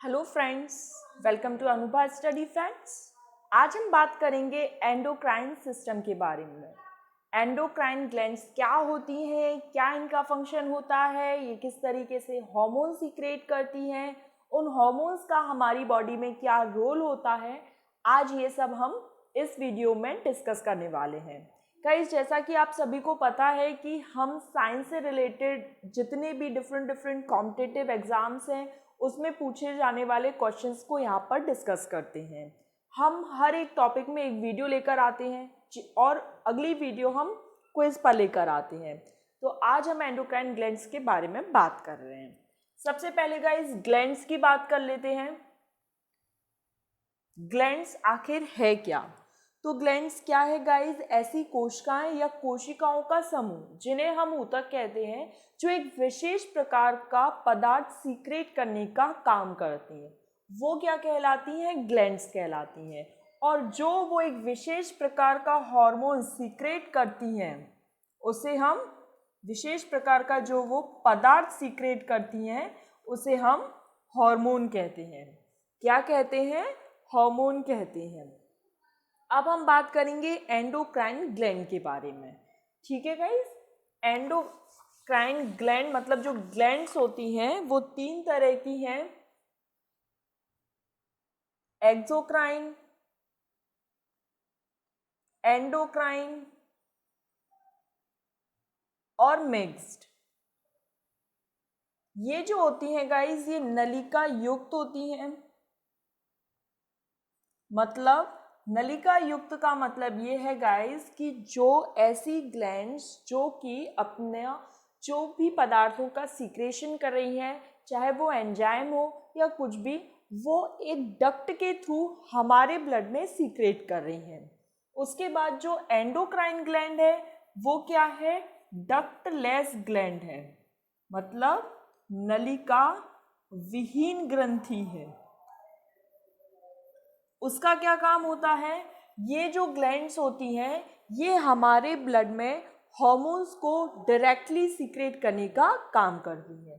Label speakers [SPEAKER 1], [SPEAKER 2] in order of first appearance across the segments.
[SPEAKER 1] Hello friends, welcome to Anubha study facts. आज हम बात करेंगे एंडोक्राइन सिस्टम के बारे में। एंडोक्राइन ग्लैंड्स क्या होती हैं, क्या इनका फंक्शन होता है, ये किस तरीके से हार्मोन सीक्रेट करती हैं, उन हार्मोन्स का हमारी बॉडी में क्या रोल होता है, आज ये सब हम इस वीडियो में डिस्कस करने वाले हैं। गाइस, जैसा कि आप सभी को पता है कि हम साइंस से रिलेटेड जितने भी डिफरेंट कॉम्पिटिटिव एग्जाम्स हैं उसमें पूछे जाने वाले क्वेश्चंस को यहाँ पर डिस्कस करते हैं। हम हर एक टॉपिक में एक वीडियो लेकर आते हैं और अगली वीडियो हम क्विज पर लेकर आते हैं। तो आज हम एंडोक्राइन ग्लैंड्स के बारे में बात कर रहे हैं। सबसे पहले गाइस ग्लैंड्स की बात कर लेते हैं। ग्लैंड्स आखिर है क्या? तो ग्लैंड्स क्या है गाइस? ऐसी कोशिकाएं या कोशिकाओं का समूह जिन्हें हम ऊतक कहते हैं, जो एक विशेष प्रकार का पदार्थ सीक्रेट करने का काम करती हैं, वो क्या कहलाती हैं? ग्लैंड्स कहलाती हैं। और जो वो एक विशेष प्रकार का हार्मोन सीक्रेट करती हैं, उसे हम विशेष प्रकार का जो वो पदार्थ सीक्रेट करती हैं उसे हम हार्मोन कहते हैं। क्या कहते हैं? हार्मोन कहते हैं। अब हम बात करेंगे एंडोक्राइन ग्लैंड के बारे में। ठीक है गाइस, एंडोक्राइन ग्लैंड मतलब जो ग्लैंड्स होती हैं वो तीन तरह की हैं: एक्सोक्राइन, एंडोक्राइन और मिक्स्ड। ये जो होती हैं गाइस, ये नलिका युक्त होती हैं। मतलब नलिका युक्त का मतलब ये है गाइस कि जो ऐसी ग्लैंड्स जो कि अपना जो भी पदार्थों का सीक्रेशन कर रही हैं, चाहे वो एंजाइम हो या कुछ भी, वो एक डक्ट के थ्रू हमारे ब्लड में सीक्रेट कर रही हैं। उसके बाद जो एंडोक्राइन ग्लैंड है वो क्या है? डक्टलेस ग्लैंड है, मतलब नलिका विहीन ग्रंथि है। उसका क्या काम होता है? ये जो ग्लैंड्स होती हैं ये हमारे ब्लड में हार्मोन्स को डायरेक्टली सीक्रेट करने का काम करती है।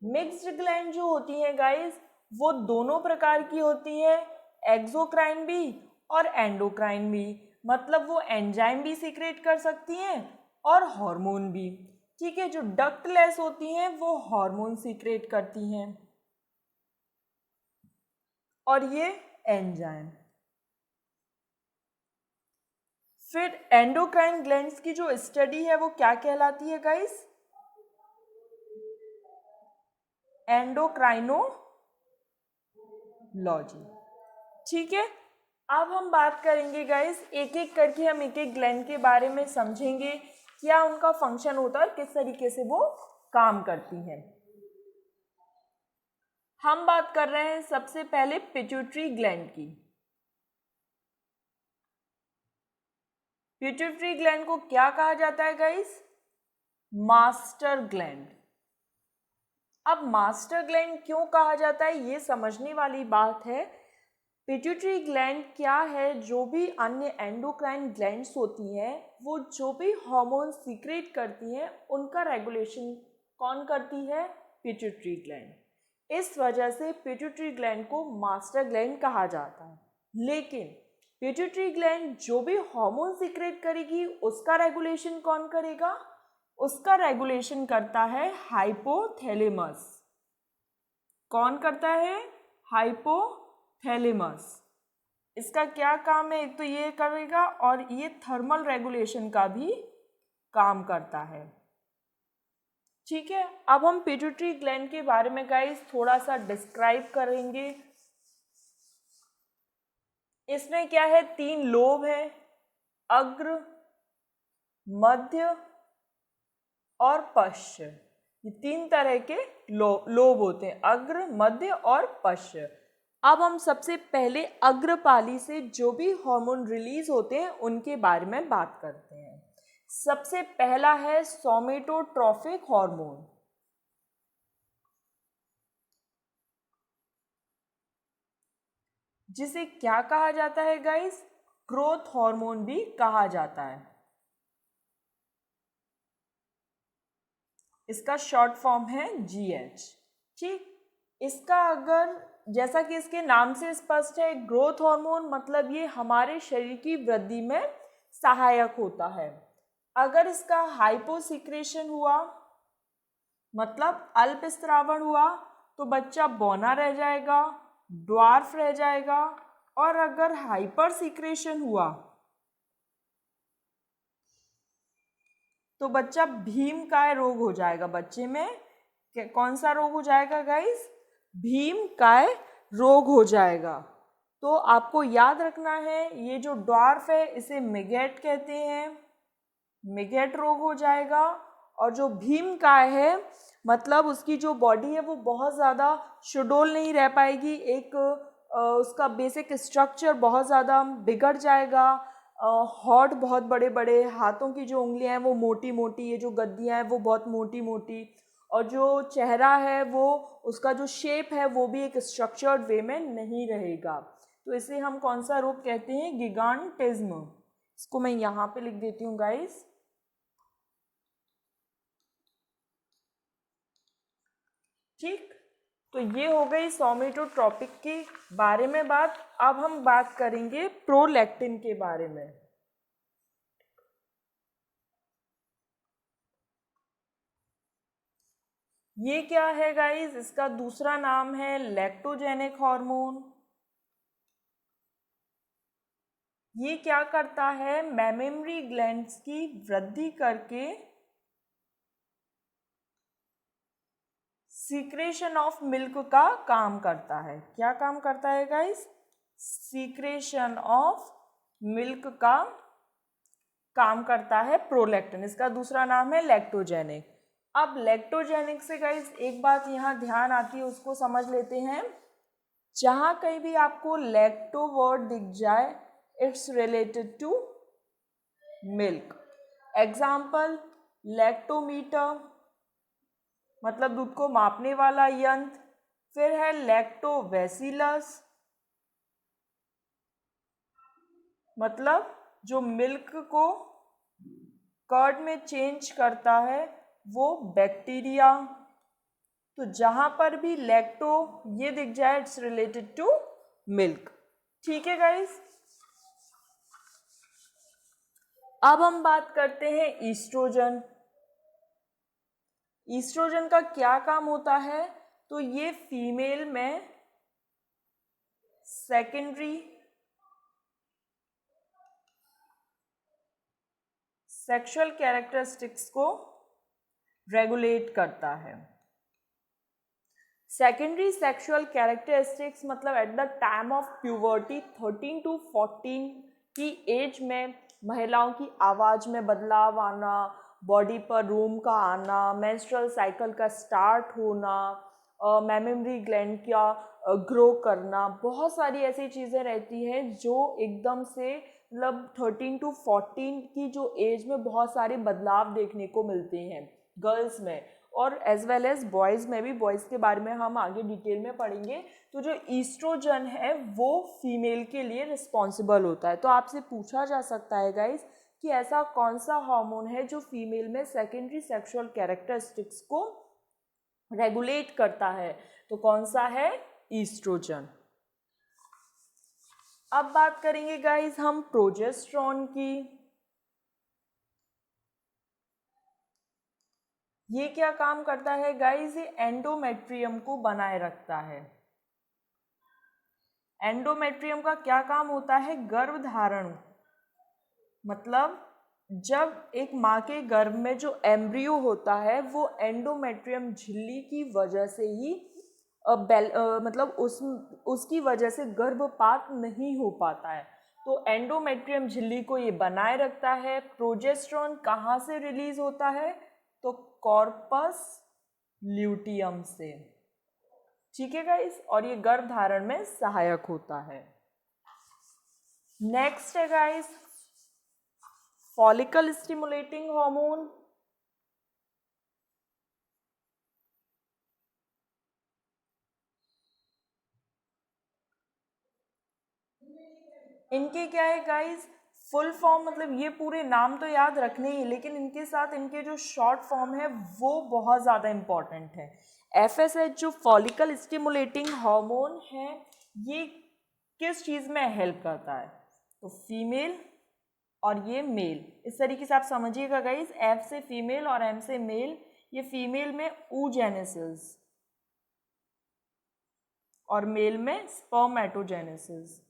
[SPEAKER 1] मिक्स्ड ग्लैंड जो होती हैं गाइस, वो दोनों प्रकार की होती है, एक्सोक्राइन भी और एंडोक्राइन भी। मतलब वो एंजाइम भी सीक्रेट कर सकती हैं और हार्मोन भी। ठीक है, जो डक्टलेस होती हैं वो हार्मोन सीक्रेट करती हैं और ये एंजाइम। फिर एंडोक्राइन ग्लैंड्स की जो स्टडी है वो क्या कहलाती है गाइस? एंडोक्राइनोलॉजी। ठीक है, अब हम बात करेंगे गाइस, एक एक करके हम एक एक ग्लैंड के बारे में समझेंगे, क्या उनका फंक्शन होता है और किस तरीके से वो काम करती हैं। हम बात कर रहे हैं सबसे पहले पिट्यूटरी ग्लैंड की। पिट्यूटरी ग्लैंड को क्या कहा जाता है गाइस? Master gland. अब मास्टर ग्लैंड क्यों कहा जाता है, ये समझने वाली बात है। पिट्यूटरी ग्लैंड क्या है? जो भी अन्य एंडोक्राइन ग्लैंड्स होती हैं, वो जो भी हार्मोन सीक्रेट करती हैं, उनका रेगुलेशन कौन करती है? Pituitary gland. इस वजह से पिट्यूटरी ग्लैंड को मास्टर ग्लैंड कहा जाता है। लेकिन पिट्यूटरी ग्लैंड जो भी हार्मोन सीक्रेट करेगी उसका रेगुलेशन कौन करेगा? उसका रेगुलेशन करता है हाइपोथैलेमस। कौन करता है? हाइपोथैलेमस। इसका क्या काम है? एक तो ये करेगा और ये थर्मल रेगुलेशन का भी काम करता है। ठीक है, अब हम पिट्यूटरी ग्लैंड के बारे में गाइस थोड़ा सा डिस्क्राइब करेंगे। इसमें क्या है? तीन लोब है, अग्र, मध्य और पश्च। ये तीन तरह के लोब होते हैं, अग्र, मध्य और पश्च। अब हम सबसे पहले अग्रपाली से जो भी हार्मोन रिलीज होते हैं उनके बारे में बात करते हैं। सबसे पहला है सोमेटोट्रोफिक हार्मोन। जिसे क्या कहा जाता है गाइस? ग्रोथ हार्मोन भी कहा जाता है। इसका शॉर्ट फॉर्म है GH। ठीक, इसका अगर जैसा कि इसके नाम से स्पष्ट है, ग्रोथ हार्मोन मतलब ये हमारे शरीर की वृद्धि में सहायक होता है। अगर इसका हाइपोसिक्रेशन हुआ मतलब अल्प स्रावन हुआ तो बच्चा बौना रह जाएगा, ड्वार्फ रह जाएगा। और अगर हाइपर सिक्रेशन हुआ तो बच्चा भीमकाय रोग हो जाएगा। बच्चे में कौन सा रोग हो जाएगा गाइस? भीमकाय रोग हो जाएगा। तो आपको याद रखना है, ये जो ड्वार्फ है इसे मिगेट कहते हैं, मिगेट रोग हो जाएगा। और जो भीमकाय है मतलब उसकी जो बॉडी है वो बहुत ज़्यादा सुडौल नहीं रह पाएगी, एक उसका बेसिक स्ट्रक्चर बहुत ज़्यादा बिगड़ जाएगा। हॉट बहुत बड़े बड़े, हाथों की जो उंगलियां हैं वो मोटी मोटी, ये जो गद्दियां हैं वो बहुत मोटी मोटी, और जो चेहरा है वो उसका जो शेप है वो भी एक स्ट्रक्चर्ड वे में नहीं रहेगा। तो इसे हम कौन सा रोग कहते हैं? गिगांटिज्म। इसको मैं यहाँ पे लिख देती हूँ गाइस। ठीक, तो ये हो गई सोमेटोट्रोपिक के बारे में बात। अब हम बात करेंगे प्रोलैक्टिन के बारे में। ये क्या है गाइस? इसका दूसरा नाम है लैक्टोजेनिक हार्मोन। ये क्या करता है? मैमेमरी ग्लैंड्स की वृद्धि करके सीक्रेशन ऑफ मिल्क का काम करता है। क्या काम करता है गाइस? सीक्रेशन ऑफ मिल्क का काम करता है प्रोलैक्टिन। इसका दूसरा नाम है लैक्टोजेनिक। अब लैक्टोजेनिक से गाइस एक बात यहाँ ध्यान आती है, उसको समझ लेते हैं। जहाँ कहीं भी आपको लैक्टो वर्ड दिख जाए, it's related to milk. Example, lactometer मतलब दूध को मापने वाला यंत्र। फिर है लैक्टोवेसिलस मतलब जो मिल्क को कर्ड में चेंज करता है वो बैक्टीरिया। तो जहां पर भी लैक्टो ये दिख जाए, इट्स रिलेटेड टू मिल्क। ठीक है गाइस, अब हम बात करते हैं ईस्ट्रोजन। ईस्ट्रोजन का क्या काम होता है? तो ये फीमेल में सेकेंडरी सेक्सुअल कैरेक्टरिस्टिक्स को रेगुलेट करता है। सेकेंडरी सेक्सुअल कैरेक्टरिस्टिक्स मतलब at the time of puberty 13 two 14 की एज में महिलाओं की आवाज़ में बदलाव आना, बॉडी पर रोम का आना, मेंस्ट्रुअल साइकिल का स्टार्ट होना, मैमेमरी ग्लैंड का ग्रो करना, बहुत सारी ऐसी चीज़ें रहती हैं जो एकदम से मतलब 13 टू 14 की जो एज में बहुत सारे बदलाव देखने को मिलते हैं गर्ल्स में, और एज वेल एज बॉयज़ में भी। बॉयज़ के बारे में हम आगे डिटेल में पढ़ेंगे। तो जो ईस्ट्रोजन है वो फीमेल के लिए रिस्पॉन्सिबल होता है। तो आपसे पूछा जा सकता है गाइस कि ऐसा कौन सा हार्मोन है जो फीमेल में सेकेंडरी सेक्सुअल कैरेक्टरिस्टिक्स को रेगुलेट करता है? तो कौन सा है? ईस्ट्रोजन। अब बात करेंगे गाइस हम प्रोजेस्टेरॉन की। ये क्या काम करता है गाइस? ये एंडोमेट्रियम को बनाए रखता है। एंडोमेट्रियम का क्या काम होता है? गर्भधारण मतलब जब एक माँ के गर्भ में जो एम्ब्रियो होता है वो एंडोमेट्रियम झिल्ली की वजह से ही मतलब उसकी वजह से गर्भपात नहीं हो पाता है। तो एंडोमेट्रियम झिल्ली को ये बनाए रखता है। प्रोजेस्टेरॉन कहाँ से रिलीज होता है? तो कॉर्पस ल्यूटियम से। ठीक है गाइस, और ये गर्भधारण में सहायक होता है। नेक्स्ट है गाइस फॉलिकल स्टिमुलेटिंग हार्मोन। इनके क्या है गाइस? फुल फॉर्म मतलब ये पूरे नाम तो याद रखने ही, लेकिन इनके साथ इनके जो शॉर्ट फॉर्म है वो बहुत ज़्यादा इम्पॉर्टेंट है। FSH जो फॉलिकल स्टिमुलेटिंग हार्मोन है, ये किस चीज़ में हेल्प करता है? तो फीमेल और ये मेल, इस तरीके से आप समझिएगा गाइस, F से फीमेल और M से मेल। ये फीमेल में oogenesis और मेल में स्पर्मेटोजेनेसिस।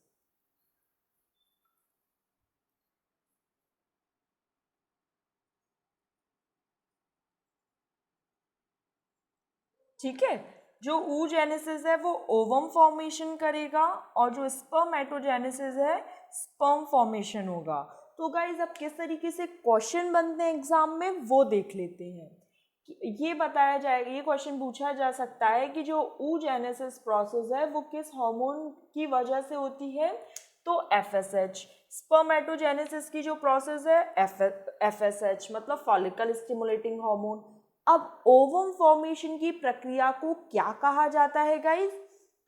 [SPEAKER 1] ठीक है, जो oogenesis है वो ओवम फॉर्मेशन करेगा और जो स्पर्मेटोजेनेसिस है स्पर्म फॉर्मेशन होगा। तो गाइज अब किस तरीके से क्वेश्चन बनते हैं एग्जाम में वो देख लेते हैं। ये बताया जाएगा, ये क्वेश्चन पूछा जा सकता है कि जो oogenesis प्रोसेस है वो किस हार्मोन की वजह से होती है? तो FSH। स्पर्मेटोजेनेसिस की जो प्रोसेस है FSH मतलब फॉलिकल स्टिमुलेटिंग हार्मोन। अब ओवम फॉर्मेशन की प्रक्रिया को क्या कहा जाता है गाइस?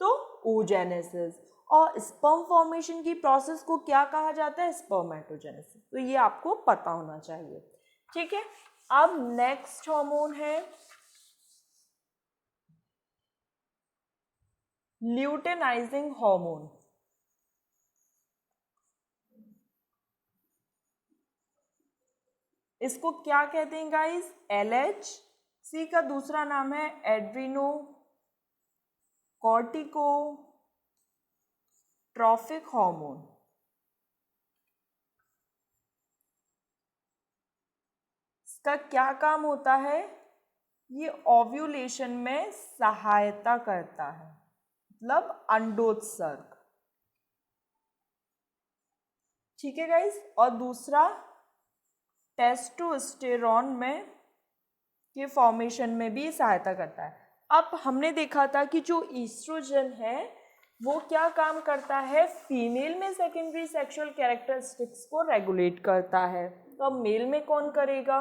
[SPEAKER 1] तो oogenesis। और स्पर्म फॉर्मेशन की प्रोसेस को क्या कहा जाता है? स्पर्मेटोजेनेसिस। तो ये आपको पता होना चाहिए। ठीक है, अब नेक्स्ट हार्मोन है ल्यूटेनाइजिंग हार्मोन। इसको क्या कहते हैं गाइस? LH। सी का दूसरा नाम है एड्रीनो कॉर्टिकोट्रॉफिक हार्मोन। इसका क्या काम होता है? ये ओव्यूलेशन में सहायता करता है, मतलब अंडोत्सर्ग। ठीक है गाइस, और दूसरा टेस्टोस्टेरॉन में के फॉर्मेशन में भी सहायता करता है। अब हमने देखा था कि जो ईस्ट्रोजन है वो क्या काम करता है? फीमेल में सेकेंडरी सेक्सुअल कैरेक्टरिस्टिक्स को रेगुलेट करता है। तो अब मेल में कौन करेगा?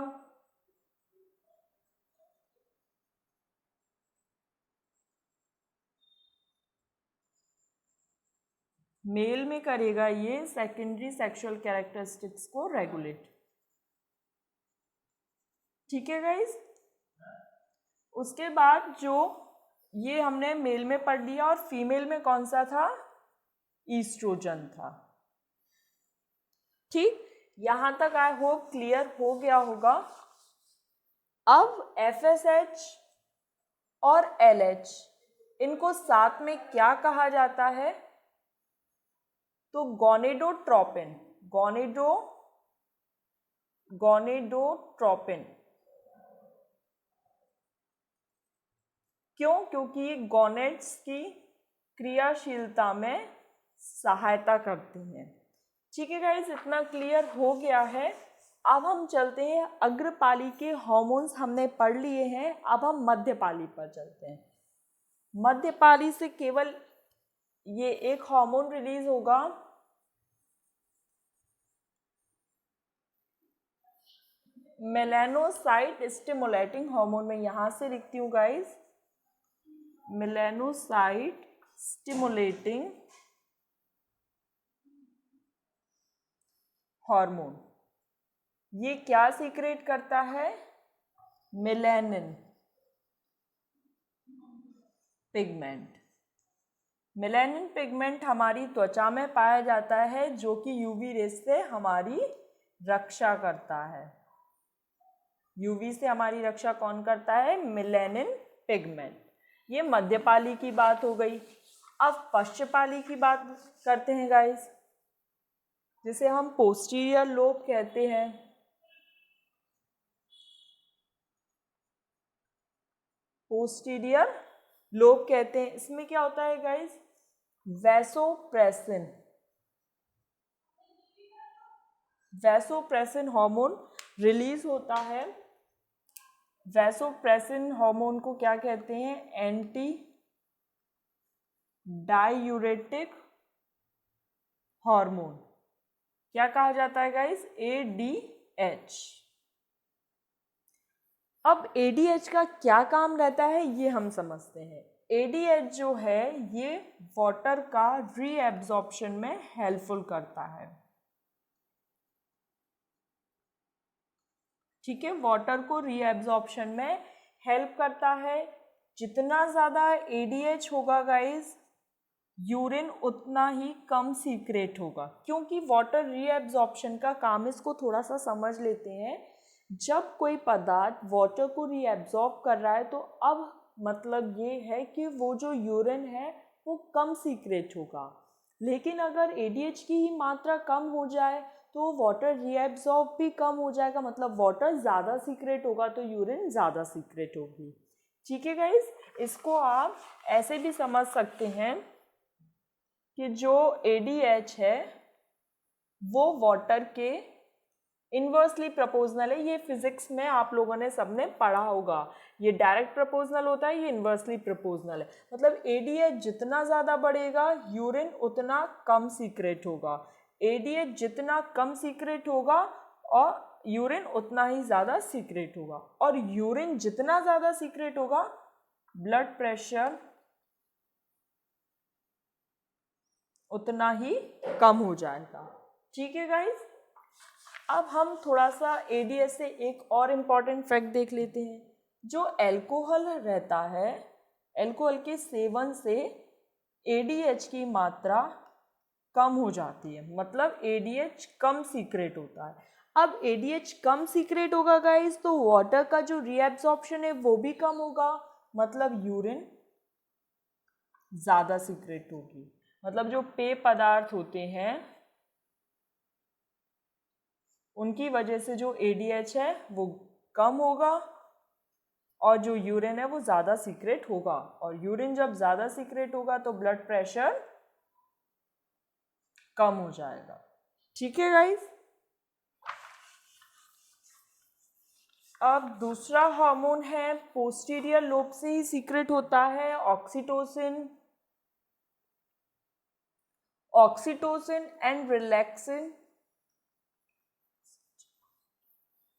[SPEAKER 1] मेल में करेगा ये सेकेंडरी सेक्सुअल कैरेक्टरिस्टिक्स को रेगुलेट। ठीक है गाइस, उसके बाद जो ये हमने मेल में पढ़ लिया, और फीमेल में कौन सा था? ईस्ट्रोजन था। ठीक, यहां तक आई होप क्लियर हो गया होगा। अब FSH और LH इनको साथ में क्या कहा जाता है? तो गोनेडोट्रोपिन। क्यों? क्योंकि ये गोनेड्स की क्रियाशीलता में सहायता करती हैं। ठीक है गाइस, इतना क्लियर हो गया है। अब हम चलते हैं, अग्रपाली के हार्मोन्स हमने पढ़ लिए हैं, अब हम मध्यपाली पर चलते हैं। मध्यपाली से केवल ये एक हार्मोन रिलीज होगा, मेलानोसाइट स्टिमुलेटिंग हार्मोन। मैं यहां से लिखती हूँ गाइस, मेलानोसाइट स्टिमुलेटिंग हार्मोन। ये क्या सीक्रेट करता है? Melanin pigment. मेलानिन पिगमेंट हमारी त्वचा में पाया जाता है, जो कि यूवी रेस से हमारी रक्षा करता है। यूवी से हमारी रक्षा कौन करता है? Melanin pigment. ये मध्यपाली की बात हो गई। अब पश्चपाली की बात करते हैं गाइस, जिसे हम पोस्टीरियर लोब कहते हैं। पोस्टीरियर लोब कहते हैं। इसमें क्या होता है गाइस? वैसोप्रेसिन हार्मोन रिलीज होता है। वैसोप्रेसिन हार्मोन को क्या कहते हैं? Anti diuretic hormone. क्या कहा जाता है गाइस? ADH। अब ADH का क्या काम रहता है ये हम समझते हैं। ADH जो है ये वाटर का रीएब्जॉर्प्शन में हेल्पफुल करता है। ठीक है, वाटर को रीएब्जॉर्प्शन में हेल्प करता है। जितना ज़्यादा ADH होगा गाइस, यूरिन उतना ही कम सीक्रेट होगा, क्योंकि वाटर रीएब्जॉर्प्शन का काम, इसको थोड़ा सा समझ लेते हैं। जब कोई पदार्थ वाटर को रीएब्जॉर्ब कर रहा है तो अब मतलब ये है कि वो जो यूरिन है वो कम सीक्रेट होगा। लेकिन अगर ADH की ही मात्रा कम हो जाए तो वाटर रीएब्जॉर्ब भी कम हो जाएगा, मतलब वाटर ज़्यादा सीक्रेट होगा तो यूरिन ज़्यादा सीक्रेट होगी। ठीक है गाइस, इसको आप ऐसे भी समझ सकते हैं कि जो ADH है वो वाटर के इन्वर्सली प्रोपोर्शनल है। ये फिजिक्स में आप लोगों ने सबने पढ़ा होगा। ये डायरेक्ट प्रोपोर्शनल होता है, ये इन्वर्सली प्रोपोर्शनल है। मतलब ADH जितना ज़्यादा बढ़ेगा यूरिन उतना कम सीक्रेट होगा। ADH जितना कम सीक्रेट होगा और यूरिन उतना ही ज़्यादा सीक्रेट होगा। और यूरिन जितना ज़्यादा सीक्रेट होगा ब्लड प्रेशर उतना ही कम हो जाएगा। ठीक है गाइस, अब हम थोड़ा सा ADH से एक और इम्पॉर्टेंट फैक्ट देख लेते हैं। जो अल्कोहल रहता है, अल्कोहल के सेवन से ADH की मात्रा कम हो जाती है, मतलब ADH कम सीक्रेट होता है। अब ADH कम सीक्रेट होगा गाइस तो वाटर का जो रीएब्जॉर्प्शन है वो भी कम होगा, मतलब यूरिन ज़्यादा सीक्रेट होगी। मतलब जो पेय पदार्थ होते हैं उनकी वजह से जो ADH है वो कम होगा और जो यूरिन है वो ज़्यादा सीक्रेट होगा। और यूरिन जब ज़्यादा सीक्रेट होगा तो ब्लड प्रेशर कम हो जाएगा। ठीक है गाइस, अब दूसरा हार्मोन है, पोस्टीरियर लोब से ही सीक्रेट होता है, ऑक्सीटोसिन। ऑक्सीटोसिन एंड रिलैक्सिन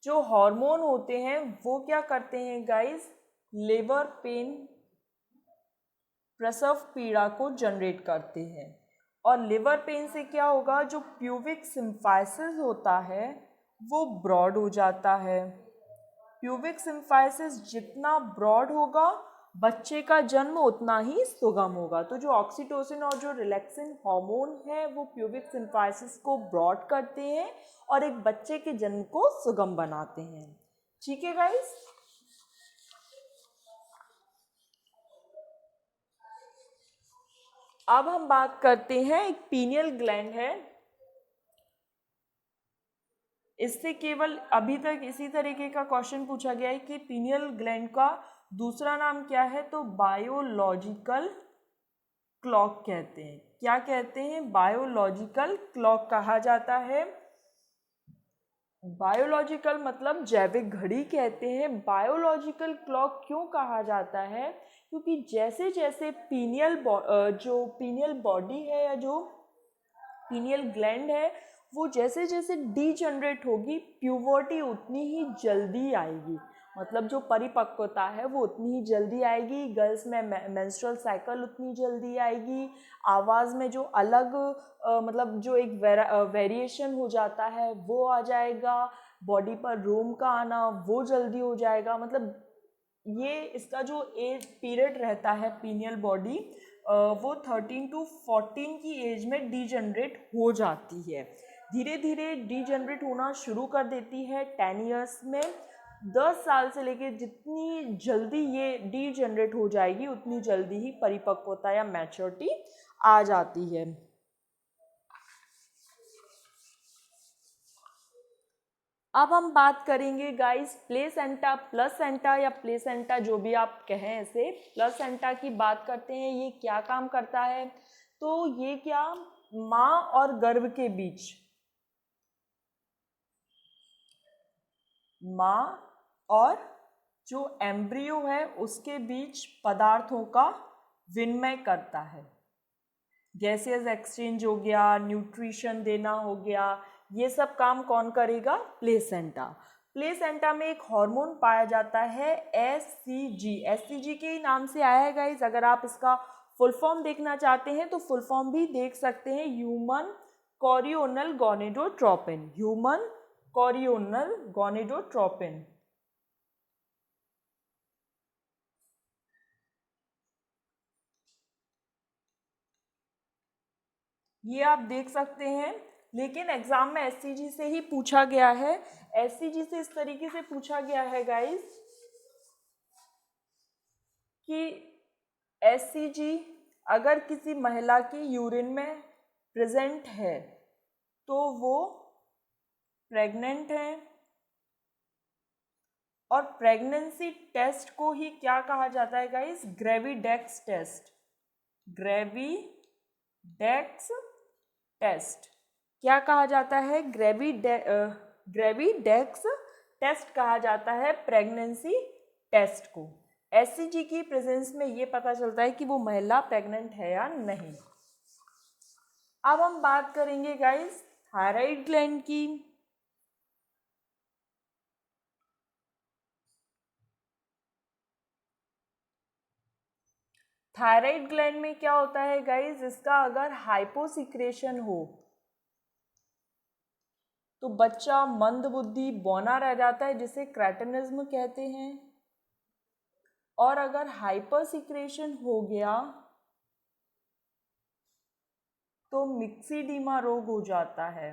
[SPEAKER 1] जो हार्मोन होते हैं वो क्या करते हैं गाइस, लेबर पेन, प्रसव पीड़ा को जनरेट करते हैं। और लिवर पेन से क्या होगा, जो प्यूबिक सिम्फाइसिस होता है वो ब्रॉड हो जाता है। प्यूबिक सिम्फाइसिस जितना ब्रॉड होगा बच्चे का जन्म उतना ही सुगम होगा। तो जो ऑक्सीटोसिन और जो रिलैक्सिन हार्मोन है वो प्यूबिक सिम्फाइसिस को ब्रॉड करते हैं और एक बच्चे के जन्म को सुगम बनाते हैं। ठीक है गाइस, अब हम बात करते हैं, एक पीनियल ग्लैंड है। इससे केवल अभी तक इसी तरीके का क्वेश्चन पूछा गया है कि पीनियल ग्लैंड का दूसरा नाम क्या है, तो बायोलॉजिकल क्लॉक कहते हैं। क्या कहते हैं, बायोलॉजिकल क्लॉक कहा जाता है। बायोलॉजिकल मतलब जैविक घड़ी कहते हैं। बायोलॉजिकल क्लॉक क्यों कहा जाता है, क्योंकि जैसे जैसे जो पीनियल बॉडी है या जो पीनियल ग्लैंड है वो जैसे जैसे डीजनरेट होगी, प्यूबर्टी उतनी ही जल्दी आएगी, मतलब जो परिपक्वता है वो उतनी ही जल्दी आएगी। गर्ल्स में मेंस्ट्रुअल साइकिल उतनी जल्दी आएगी। आवाज़ में जो अलग मतलब जो एक वेरिएशन हो जाता है वो आ जाएगा। बॉडी पर रोम का आना वो जल्दी हो जाएगा। मतलब ये इसका जो एज पीरियड रहता है पीनियल बॉडी वो 13 to 14 की एज में डीजनरेट हो जाती है। धीरे धीरे डीजनरेट होना शुरू कर देती है 10 ईयर्स में। 10 साल से लेके जितनी जल्दी ये डीजनरेट हो जाएगी उतनी जल्दी ही परिपक्वता या मैच्योरिटी आ जाती है। अब हम बात करेंगे गाइस प्लेसेंटा, प्लसेंटा या प्लेसेंटा जो भी आप कहें इसे। प्लसेंटा की बात करते हैं, ये क्या काम करता है, तो ये क्या माँ और गर्भ के बीच, माँ और जो एम्ब्रियो है उसके बीच पदार्थों का विनिमय करता है। गैसियस एक्सचेंज हो गया, न्यूट्रिशन देना हो गया, ये सब काम कौन करेगा, प्लेसेंटा। प्लेसेंटा में एक हार्मोन पाया जाता है SCG। SCG के ही नाम से आया है गाइस। अगर आप इसका फुल फॉर्म देखना चाहते हैं तो फुल फॉर्म भी देख सकते हैं, human chorionic gonadotropin. Human chorionic gonadotropin. ये आप देख सकते हैं, लेकिन एग्जाम में एससीजी से ही पूछा गया है। एससीजी से इस तरीके से पूछा गया है गाइस कि एससीजी अगर किसी महिला की यूरिन में प्रेजेंट है तो वो प्रेग्नेंट है, और प्रेगनेंसी टेस्ट को ही क्या कहा जाता है गाइस? ग्रेविडेक्स टेस्ट। ग्रेविडेक्स टेस्ट क्या कहा जाता है? ग्रेविडेक्स टेस्ट कहा जाता है प्रेगनेंसी टेस्ट को। एससीजी की प्रेजेंस में ये पता चलता है कि वो महिला प्रेग्नेंट है या नहीं। अब हम बात करेंगे गाइस थायराइड ग्लैंड की। थायराइड ग्लैंड में क्या होता है गाइस? इसका अगर हाइपोसिक्रेशन हो तो बच्चा मंदबुद्धि बौना रह जाता है, जिसे क्रेटिनिज्म कहते हैं। और अगर हाइपरसिक्रेशन हो गया तो मिक्सीडीमा रोग हो जाता है।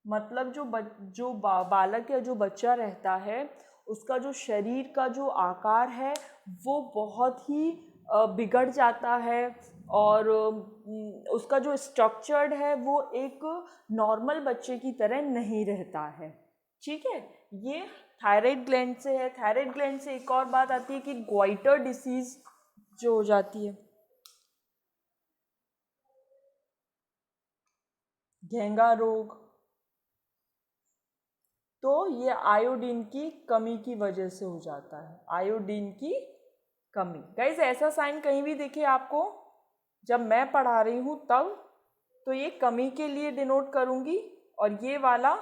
[SPEAKER 1] मतलब जो बालक या जो बच्चा रहता है उसका जो शरीर का जो आकार है वो बहुत ही बिगड़ जाता है, और उसका जो स्ट्रक्चर्ड है वो एक नॉर्मल बच्चे की तरह नहीं रहता है। ठीक है, ये थायराइड ग्लैंड से है। थायराइड ग्लैंड से एक और बात आती है कि ग्वाइटर डिसीज जो हो जाती है, घेंगा रोग, तो ये आयोडीन की कमी की वजह से हो जाता है। आयोडीन की कमी गाइस, ऐसा साइन कहीं भी दिखे आपको जब मैं पढ़ा रही हूँ तब, तो ये कमी के लिए डिनोट करूँगी, और ये वाला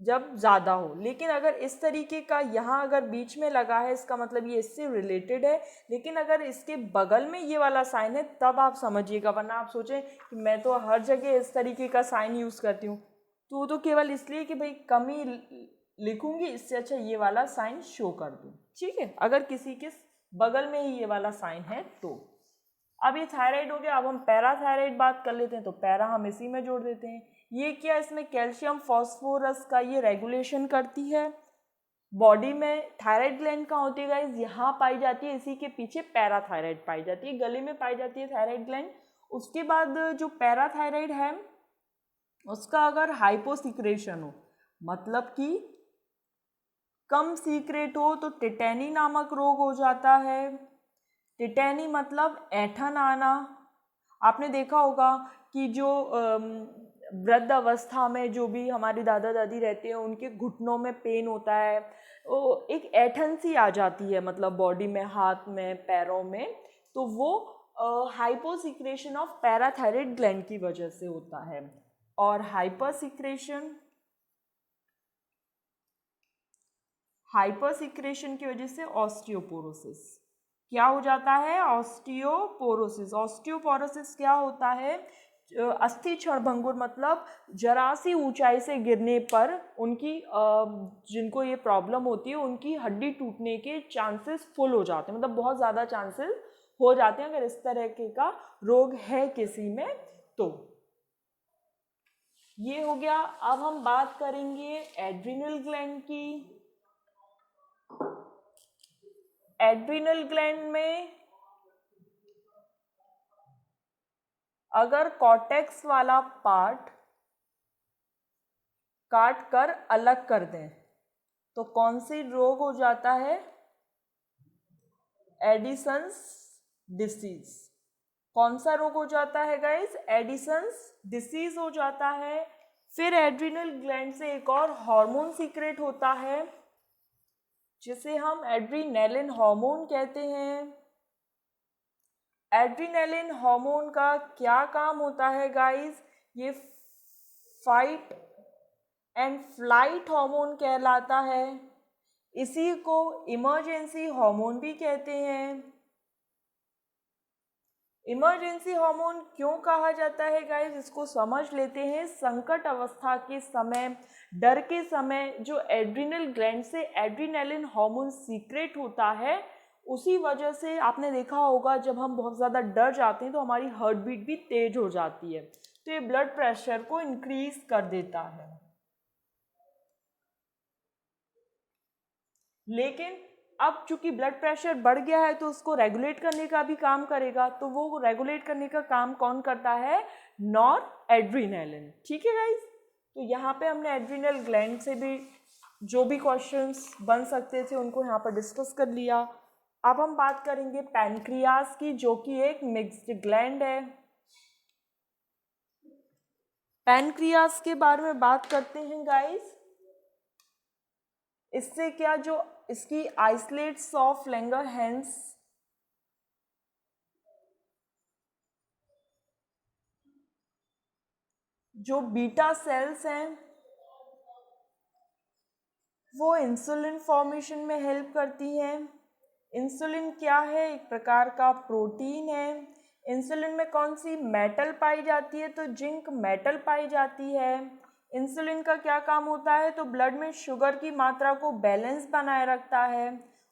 [SPEAKER 1] जब ज़्यादा हो। लेकिन अगर इस तरीके का यहाँ अगर बीच में लगा है, इसका मतलब ये इससे रिलेटेड है। लेकिन अगर इसके बगल में ये वाला साइन है तब आप समझिएगा, वरना आप सोचें कि मैं तो हर जगह इस तरीके का साइन यूज़ करती हूँ, तो वो तो केवल इसलिए कि भाई कमी लिखूंगी, इससे अच्छा ये वाला साइन शो कर दूँ। ठीक है, अगर किसी के बगल में ही ये वाला साइन है तो। अब ये थायराइड हो गया। अब हम पैराथायराइड बात कर लेते हैं, तो पैरा हम इसी में जोड़ देते हैं। ये क्या, इसमें कैल्शियम फॉस्फोरस का ये रेगुलेशन करती है। बॉडी में थायराइड ग्लैंड कहाँ होती है गाइस? यहाँ पाई जाती है, इसी के पीछे पैराथायराइड पाई जाती है, गले में पाई जाती है थायराइड ग्लैंड। उसके बाद जो पैराथायराइड है उसका अगर हाइपोसिक्रेशन हो, मतलब कि कम सीक्रेट हो, तो टिटेनी नामक रोग हो जाता है। टिटेनी मतलब ऐंठन आना। आपने देखा होगा कि जो वृद्ध अवस्था में जो भी हमारे दादा दादी रहते हैं उनके घुटनों में पेन होता है, वो एक ऐंठन सी आ जाती है, मतलब बॉडी में, हाथ में, पैरों में, तो वो हाइपोसिक्रेशन ऑफ पैराथायराइड ग्लैंड की वजह से होता है। और हाइपरसिक्रेशन की वजह से ऑस्टियोपोरोसिस क्या हो जाता है? ऑस्टियोपोरोसिस। ऑस्टियोपोरोसिस क्या होता है? अस्थि क्षणभंगुर, मतलब जरा सी ऊंचाई से गिरने पर उनकी जिनको ये प्रॉब्लम होती है उनकी हड्डी टूटने के चांसेस फुल हो जाते हैं, मतलब बहुत ज़्यादा चांसेस हो जाते हैं अगर इस तरह का रोग है किसी में तो। ये हो गया। अब हम बात करेंगे एड्रिनल ग्लैंड की। एड्रिनल ग्लैंड में अगर कॉर्टेक्स वाला पार्ट काट कर अलग कर दें तो कौन सी रोग हो जाता है? Edison's disease. कौन सा रोग हो जाता है गाइस? एडिसन्स डिसीज हो जाता है। फिर एड्रिनल ग्लैंड से एक और हार्मोन सीक्रेट होता है जिसे हम एड्रीनेलिन हार्मोन कहते हैं। एड्रीनेलिन हार्मोन का क्या काम होता है गाइस? ये फाइट एंड फ्लाइट हार्मोन कहलाता है। इसी को इमरजेंसी हार्मोन भी कहते हैं। इमरजेंसी हार्मोन क्यों कहा जाता है गाइस? इसको समझ लेते हैं। संकट अवस्था के समय, डर के समय जो एड्रिनल ग्लैंड से एड्रीनेलिन हार्मोन सीक्रेट होता है उसी वजह से आपने देखा होगा जब हम बहुत ज़्यादा डर जाते हैं तो हमारी हार्ट बीट भी तेज हो जाती है, तो ये ब्लड प्रेशर को इंक्रीज कर देता है। लेकिन अब चूंकि ब्लड प्रेशर बढ़ गया है तो उसको रेगुलेट करने का भी काम करेगा, तो वो रेगुलेट करने का काम कौन करता है? Nor adrenaline. ठीक है गाइज, तो यहाँ पे हमने एड्रीनल ग्लैंड से भी जो भी क्वेश्चंस बन सकते थे उनको यहाँ पर डिस्कस कर लिया। अब हम बात करेंगे पैनक्रियास की, जो कि एक मिक्स्ड ग्लैंड है। पैनक्रियास के बारे में बात करते हैं गाइस। इससे क्या, जो इसकी आइसलेट्स ऑफ लैंगरहैंस जो बीटा सेल्स हैं वो इंसुलिन फॉर्मेशन में हेल्प करती हैं। इंसुलिन क्या है? एक प्रकार का प्रोटीन है। इंसुलिन में कौन सी मेटल पाई जाती है? तो जिंक मेटल पाई जाती है। इंसुलिन का क्या काम होता है? तो ब्लड में शुगर की मात्रा को बैलेंस बनाए रखता है।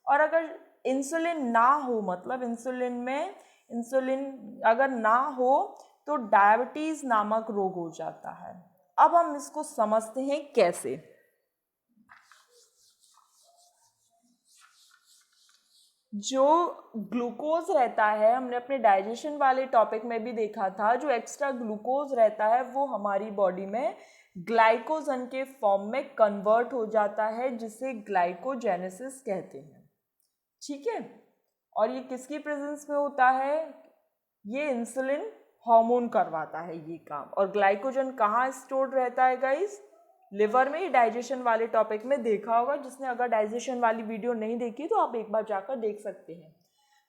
[SPEAKER 1] और अगर इंसुलिन ना हो, मतलब इंसुलिन अगर ना हो तो डायबिटीज़ नामक रोग हो जाता है। अब हम इसको समझते हैं कैसे। जो ग्लूकोज रहता है, हमने अपने डाइजेशन वाले टॉपिक में भी देखा था, जो एक्स्ट्रा ग्लूकोज रहता है वो हमारी बॉडी में ग्लाइकोजन के फॉर्म में कन्वर्ट हो जाता है, जिसे ग्लाइकोजेनेसिस कहते हैं। ठीक है, और ये किसकी प्रेजेंस में होता है? ये इंसुलिन हार्मोन करवाता है ये काम। और ग्लाइकोजन कहाँ स्टोर्ड रहता है गाइस? लिवर में ही। डाइजेशन वाले टॉपिक में देखा होगा, जिसने अगर डाइजेशन वाली वीडियो नहीं देखी तो आप एक बार जाकर देख सकते हैं।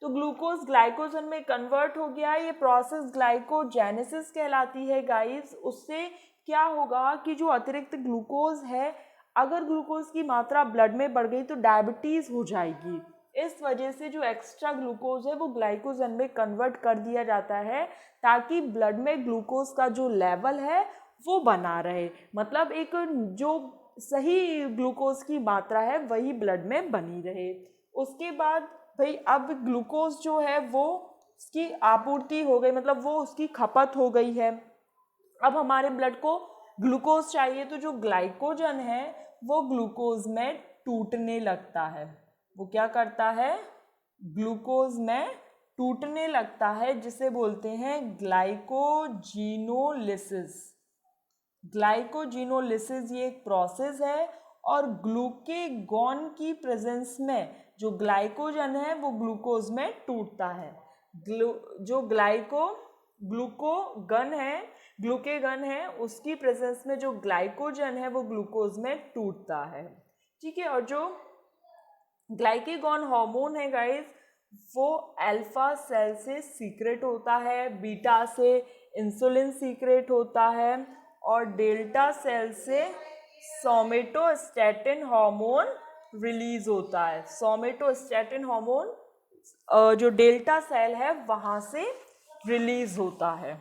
[SPEAKER 1] तो ग्लूकोज ग्लाइकोजन में कन्वर्ट हो गया, ये प्रोसेस ग्लाइकोजेनेसिस कहलाती है गाइस। उससे क्या होगा कि जो अतिरिक्त ग्लूकोज है, अगर ग्लूकोज की मात्रा ब्लड में बढ़ गई तो डायबिटीज़ हो जाएगी। इस वजह से जो एक्स्ट्रा ग्लूकोज है वो ग्लाइकोजन में कन्वर्ट कर दिया जाता है, ताकि ब्लड में ग्लूकोज का जो लेवल है वो बना रहे। मतलब एक जो सही ग्लूकोज की मात्रा है वही ब्लड में बनी रहे। उसके बाद भाई अब ग्लूकोज जो है वो उसकी आपूर्ति हो गई, मतलब वो उसकी खपत हो गई है। अब हमारे ब्लड को ग्लूकोज चाहिए, तो जो ग्लाइकोजन है वो ग्लूकोज में टूटने लगता है। वो क्या करता है? ग्लूकोज में टूटने लगता है, जिसे बोलते हैं ग्लाइकोजिनोलिसिस। ग्लाइकोजिनोलिसिस ये एक प्रोसेस है, और ग्लूकेगॉन की प्रेजेंस में जो ग्लाइकोजन है वो ग्लूकोज में टूटता है। जो ग्लूकेगन है उसकी प्रेजेंस में जो ग्लाइकोजन है वो ग्लूकोज में टूटता है। ठीक है, और जो ग्लाइकेगॉन हार्मोन है गाइस, वो अल्फा सेल से सीक्रेट होता है, बीटा से इंसुलिन सीक्रेट होता है, और डेल्टा सेल से सोमेटोस्टैटिन हार्मोन रिलीज होता है। सोमेटोस्टैटिन हार्मोन जो डेल्टा सेल है वहाँ से रिलीज होता है।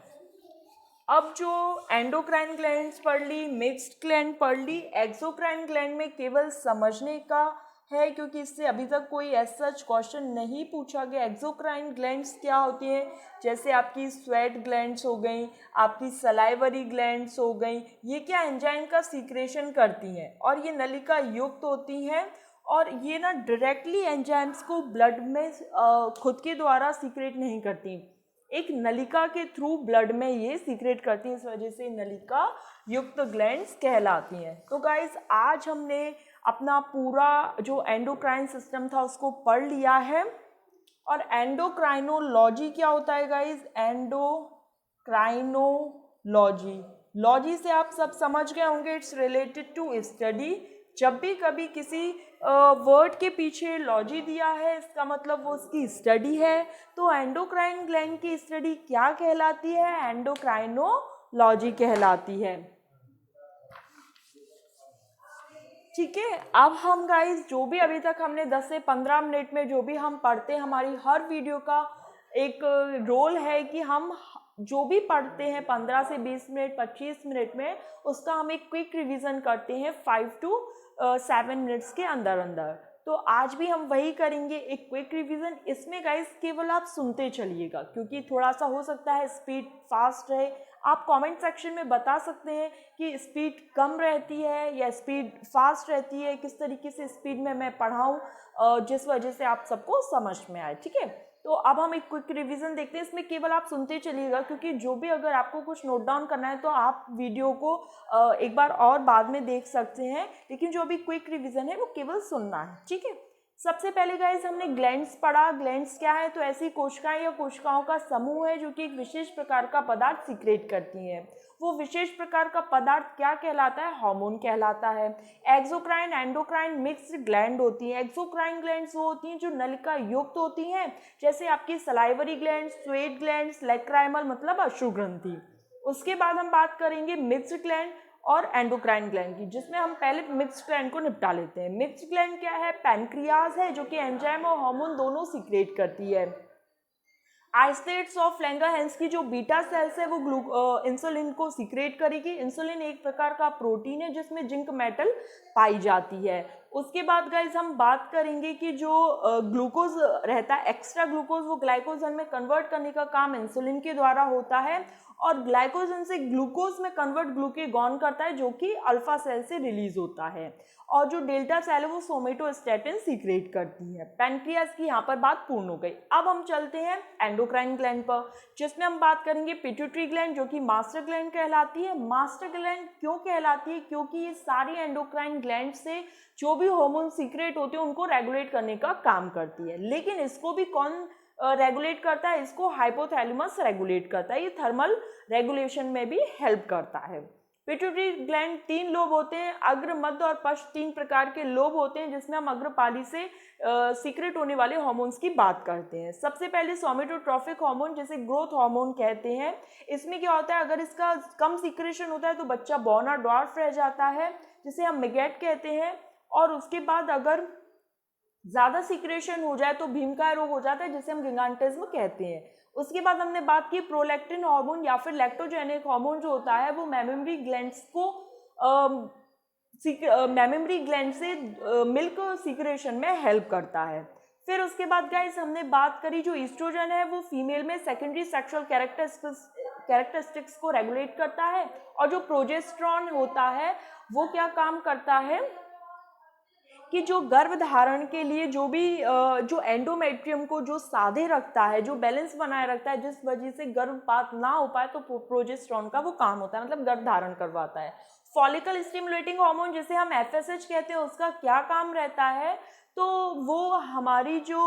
[SPEAKER 1] अब जो एंडोक्राइन ग्लैंड्स पढ़ ली, मिक्स्ड ग्लैंड पढ़ ली, एक्सोक्राइन ग्लैंड में केवल समझने का है, क्योंकि इससे अभी तक कोई ऐसा क्वेश्चन नहीं पूछा गया। एक्सोक्राइन ग्लैंड्स क्या होती हैं? जैसे आपकी स्वेट ग्लैंड्स हो गई, आपकी सलाइवरी ग्लैंड्स हो गई, ये क्या एंजाइम का सीक्रेशन करती हैं, और ये नलिका युक्त होती हैं, और ये ना डायरेक्टली एंजाइम्स को ब्लड में खुद के द्वारा सीक्रेट नहीं करती, एक नलिका के थ्रू ब्लड में ये सीक्रेट करती हैं। इस वजह से नलिका युक्त ग्लैंड्स कहलाती हैं। तो गाइस, आज हमने अपना पूरा जो एंडोक्राइन सिस्टम था उसको पढ़ लिया है। और एंडोक्राइनोलॉजी क्या होता है गाइस? एंडोक्राइनोलॉजी, लॉजी से आप सब समझ गए होंगे, इट्स रिलेटेड टू स्टडी। जब भी कभी किसी वर्ड के पीछे लॉजी दिया है, इसका मतलब वो उसकी स्टडी है। तो एंडोक्राइन ग्लैंड की स्टडी क्या कहलाती है? एंडोक्राइनोलॉजी कहलाती है। ठीक है, अब हम गाइस जो भी अभी तक हमने 10 से 15 मिनट में जो भी हम पढ़ते हैं, हमारी हर वीडियो का एक रोल है कि हम जो भी पढ़ते हैं 15 से 20 मिनट 25 मिनट में, उसका हम एक क्विक रिवीजन करते हैं 5 to 7 मिनट्स के अंदर अंदर। तो आज भी हम वही करेंगे, एक क्विक रिवीजन। इसमें गाइस केवल आप सुनते चलिएगा, क्योंकि थोड़ा सा हो सकता है स्पीड फास्ट रहे। आप कमेंट सेक्शन में बता सकते हैं कि स्पीड कम रहती है या स्पीड फास्ट रहती है, किस तरीके से स्पीड में मैं पढ़ाऊँ जिस वजह से आप सबको समझ में आए, ठीक है। तो अब हम एक क्विक रिवीजन देखते हैं। इसमें केवल आप सुनते चलिएगा, क्योंकि जो भी अगर आपको कुछ नोट डाउन करना है तो आप वीडियो को एक बार और बाद में देख सकते हैं, लेकिन जो अभी क्विक रिवीजन है वो केवल सुनना है, ठीक है। सबसे पहले गाइस हमने ग्लैंड्स पढ़ा। ग्लैंड्स क्या है? तो ऐसी कोशिकाएं या कोशिकाओं का समूह है जो कि एक विशेष प्रकार का पदार्थ सीक्रेट करती हैं। वो विशेष प्रकार का पदार्थ क्या कहलाता है? हार्मोन कहलाता है। एक्सोक्राइन एंडोक्राइन मिक्स्ड ग्लैंड होती हैं। एक्सोक्राइन ग्लैंड्स वो होती हैं जो नलिका युक्त होती हैं, जैसे आपकी salivary gland, sweat gland, lacrimal मतलब अश्रु ग्रंथि। उसके बाद हम बात करेंगे मिक्स्ड ग्लैंड और एंडोक्राइन ग्लैंड की, जिसमें हम पहले मिक्स्ड ग्लैंड को निपटा लेते हैं। मिक्स्ड ग्लैंड क्या है? पैनक्रियाज है जो कि एंजाइम और हार्मोन दोनों सीक्रेट करती है। आइसलेट्स ऑफ लैंगरहैंस की जो बीटा सेल्स है वो इंसुलिन को सीक्रेट करेगी। इंसुलिन एक प्रकार का प्रोटीन है जिसमें जिंक मेटल पाई जाती है। उसके बाद गाइज हम बात करेंगे कि जो ग्लूकोज रहता है, एक्स्ट्रा ग्लूकोज, वो ग्लाइकोजन में कन्वर्ट करने का काम इंसुलिन के द्वारा होता है, और ग्लाइकोजन से ग्लूकोज में कन्वर्ट ग्लूकेगॉन करता है जो कि अल्फा सेल से रिलीज होता है, और जो डेल्टा सेल है वो सोमेटोस्टैटिन सीक्रेट करती है। पैनक्रियाज की यहाँ पर बात पूर्ण हो गई। अब हम चलते हैं एंडोक्राइन ग्लैंड पर, जिसमें हम बात करेंगे पिट्यूटरी ग्लैंड जो कि मास्टर ग्लैंड कहलाती है। मास्टर ग्लैंड क्यों कहलाती है? क्योंकि ये सारी एंडोक्राइन ग्लैंड से जो भी हार्मोन सीक्रेट होते हैं उनको रेगुलेट करने का काम करती है। लेकिन इसको भी कौन रेगुलेट करता है? इसको हाइपोथैलेमस रेगुलेट करता है। ये थर्मल रेगुलेशन में भी हेल्प करता है। पिट्यूटरी ग्लैंड 3 लोब होते हैं, अग्र, मध्य और पश्च 3 प्रकार के लोब होते हैं, जिसमें हम अग्रपाली से सीक्रेट होने वाले हार्मोन्स की बात करते हैं। सबसे पहले सोमेटोट्रॉफिक हार्मोन, जिसे ग्रोथ हार्मोन कहते हैं। इसमें क्या होता है? अगर इसका कम सीक्रेशन होता है तो बच्चा बॉर्न और ड्वार्फ रह जाता है, जिसे हम मिगैट कहते हैं। और उसके बाद अगर ज़्यादा सीक्रेशन हो जाए तो भीमकाय रोग हो जाता है, जिसे हम गिगांटिज्म कहते हैं। उसके बाद हमने बात की प्रोलैक्टिन हार्मोन या फिर लैक्टोजेनिक हार्मोन जो होता है वो मेमेबरी ग्लैंड्स को मेमेबरी ग्लैंड से मिल्क सीक्रेशन में हेल्प करता है। फिर उसके बाद गाइस हमने बात करी जो ईस्ट्रोजन है वो फीमेल में सेकेंडरी सेक्सुअल कैरेक्टरिस्टिक्स को रेगुलेट करता है, और जो प्रोजेस्टेरॉन होता है वो क्या काम करता है कि जो गर्भधारण के लिए जो भी जो एंडोमेट्रियम को जो साधे रखता है, जो बैलेंस बनाए रखता है, जिस वजह से गर्भपात ना हो पाए, तो प्रोजेस्टेरॉन का वो काम होता है, मतलब गर्भधारण करवाता है। फॉलिकल स्टिमुलेटिंग हार्मोन जिसे हम एफएसएच कहते हैं, उसका क्या काम रहता है? तो वो हमारी जो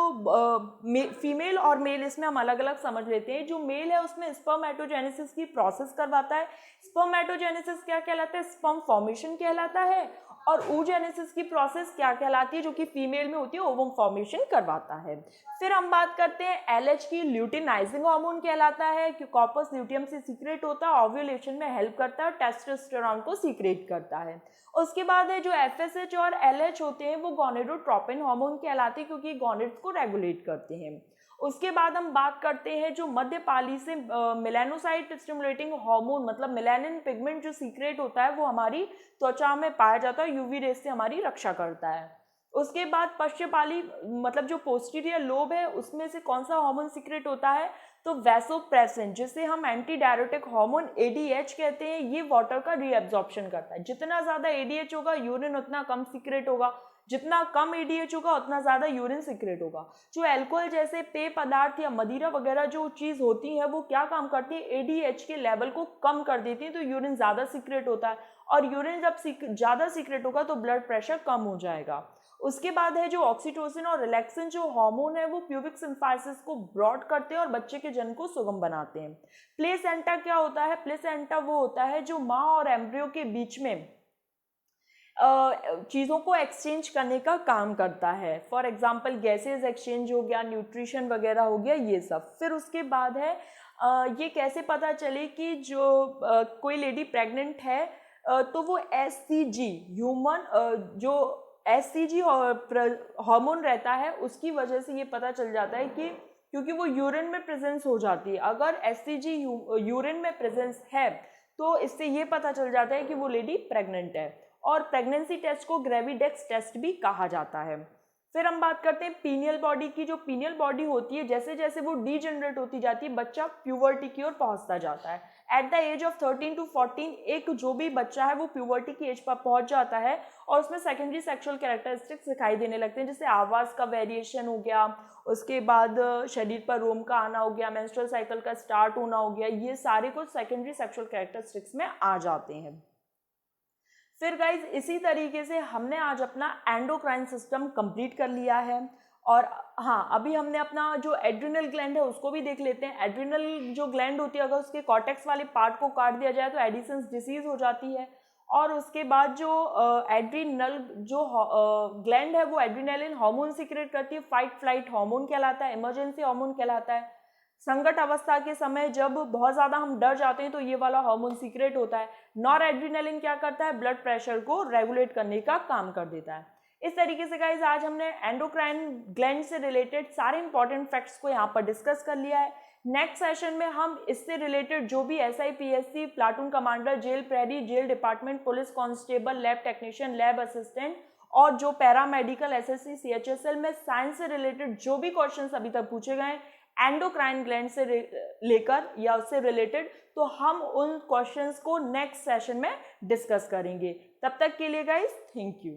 [SPEAKER 1] फीमेल और मेल, इसमें हम अलग अलग समझ लेते हैं। जो मेल है उसमें स्पर्मेटोजेनेसिस की प्रोसेस करवाता है। स्पर्मेटोजेनेसिस क्या कहलाता है? स्पर्म फॉर्मेशन कहलाता है। और oogenesis की प्रोसेस क्या कहलाती है? जो कि फीमेल में होती है, ओवम फॉर्मेशन करवाता है। फिर हम बात करते हैं एलएच की, ल्यूटिनाइजिंग हार्मोन कहलाता है कि कॉर्पस ल्यूटियम से सीक्रेट होता है, ओव्यूलेशन में हेल्प करता है और टेस्टोस्टेरोन को सीक्रेट करता है। उसके बाद है जो एफएसएच और एलएच होते हैं वो गोनेडोट्रोपिन हार्मोन कहलाते हैं, क्योंकि गोनेड्स को रेगुलेट करते हैं। उसके बाद हम बात करते हैं जो मध्यपाली से मेलानोसाइट स्टिमुलेटिंग हार्मोन, मतलब मेलानिन पिगमेंट जो सीक्रेट होता है वो हमारी त्वचा में पाया जाता है, यूवी रेस से हमारी रक्षा करता है। उसके बाद पश्चपाली मतलब जो पोस्टीरियर लोब है उसमें से कौन सा हार्मोन सीक्रेट होता है? तो वैसोप्रेसिन, जिसे हम एंटी डायरेटिक हार्मोन एडीएच कहते हैं, ये वाटर का रीअब्जॉर्प्शन करता है। जितना ज़्यादा एडीएच होगा यूरिन उतना कम सीक्रेट होगा, जितना कम एडीएच होगा उतना ज़्यादा यूरिन सीक्रेट होगा। जो अल्कोहल जैसे पेय पदार्थ या मदिरा वगैरह जो चीज़ होती है वो क्या काम करती है? एडीएच के लेवल को कम कर देती है, तो यूरिन ज़्यादा सीक्रेट होता है, और यूरिन जब ज़्यादा सीक्रेट होगा तो ब्लड प्रेशर कम हो जाएगा। उसके बाद है जो ऑक्सीटोसिन और रिलैक्सिन जो हार्मोन है वो प्यूबिक सिम्फाइसिस को ब्रॉड करते हैं और बच्चे के जन्म को सुगम बनाते हैं। प्लेसेंटा क्या होता है? प्लेसेंटा वो होता है जो माँ और एम्ब्रियो के बीच में चीज़ों को एक्सचेंज करने का काम करता है। फॉर एग्जांपल गैसेज एक्सचेंज हो गया, न्यूट्रिशन वगैरह हो गया, ये सब। फिर उसके बाद है ये कैसे पता चले कि जो कोई लेडी प्रेग्नेंट है तो वो एससीजी ह्यूमन जो एससीजी हार्मोन रहता है उसकी वजह से ये पता चल जाता है कि क्योंकि वो यूरिन में प्रेजेंस हो जाती है। अगर एससीजी यूरिन में प्रेजेंस है तो इससे ये पता चल जाता है कि वो लेडी प्रेग्नेंट है। और प्रेगनेंसी टेस्ट को ग्रेविडेक्स टेस्ट भी कहा जाता है। फिर हम बात करते हैं पीनियल बॉडी की। जो पीनियल बॉडी होती है जैसे जैसे वो डीजनरेट होती जाती है बच्चा प्यूबर्टी की ओर पहुंचता जाता है। At the age of 13 to 14 एक जो भी बच्चा है वो प्यूबर्टी की एज पर पहुंच जाता है और उसमें सेकेंडरी सेक्सुअल कैरेक्टरिस्टिक्स दिखाई देने लगते हैं, जैसे आवाज़ का वेरिएशन हो गया, उसके बाद शरीर पर रोम का आना हो गया, मेंस्ट्रुअल साइकिल का स्टार्ट होना हो गया, ये सारे कुछ सेकेंडरी सेक्सुअल कैरेक्टरिस्टिक्स में आ जाते हैं। फिर गाइज इसी तरीके से हमने आज अपना एंडोक्राइन सिस्टम कंप्लीट कर लिया है। और हाँ, अभी हमने अपना जो एड्रिनल ग्लैंड है उसको भी देख लेते हैं। एड्रिनल जो ग्लैंड होती है अगर उसके कॉर्टेक्स वाले पार्ट को काट दिया जाए तो एडिसन्स डिसीज हो जाती है। और उसके बाद जो एड्रिनल जो ग्लैंड है वो एड्रिनलिन हार्मोन सीक्रेट करती है, फाइट फ्लाइट हार्मोन कहलाता है, इमरजेंसी हार्मोन कहलाता है। संकट अवस्था के समय जब बहुत ज़्यादा हम डर जाते हैं तो ये वाला हार्मोन सीक्रेट होता है। नॉर एड्रिनलिन क्या करता है, ब्लड प्रेशर को रेगुलेट करने का काम कर देता है। इस तरीके से गाइज आज हमने एंडोक्राइन ग्लैंड से रिलेटेड सारे इंपॉर्टेंट फैक्ट्स को यहाँ पर डिस्कस कर लिया है। नेक्स्ट सेशन में हम इससे रिलेटेड जो भी SI PSC, platoon commander, jail प्रहरी, jail department, police constable, lab technician, lab assistant और जो पैरामेडिकल SSC CHSL में साइंस से रिलेटेड जो भी क्वेश्चंस अभी तक पूछे गए एंडोक्राइन ग्लैंड से लेकर या उससे रिलेटेड, तो हम उन क्वेश्चंस को नेक्स्ट सेशन में डिस्कस करेंगे। तब तक के लिए गाइस थैंक यू।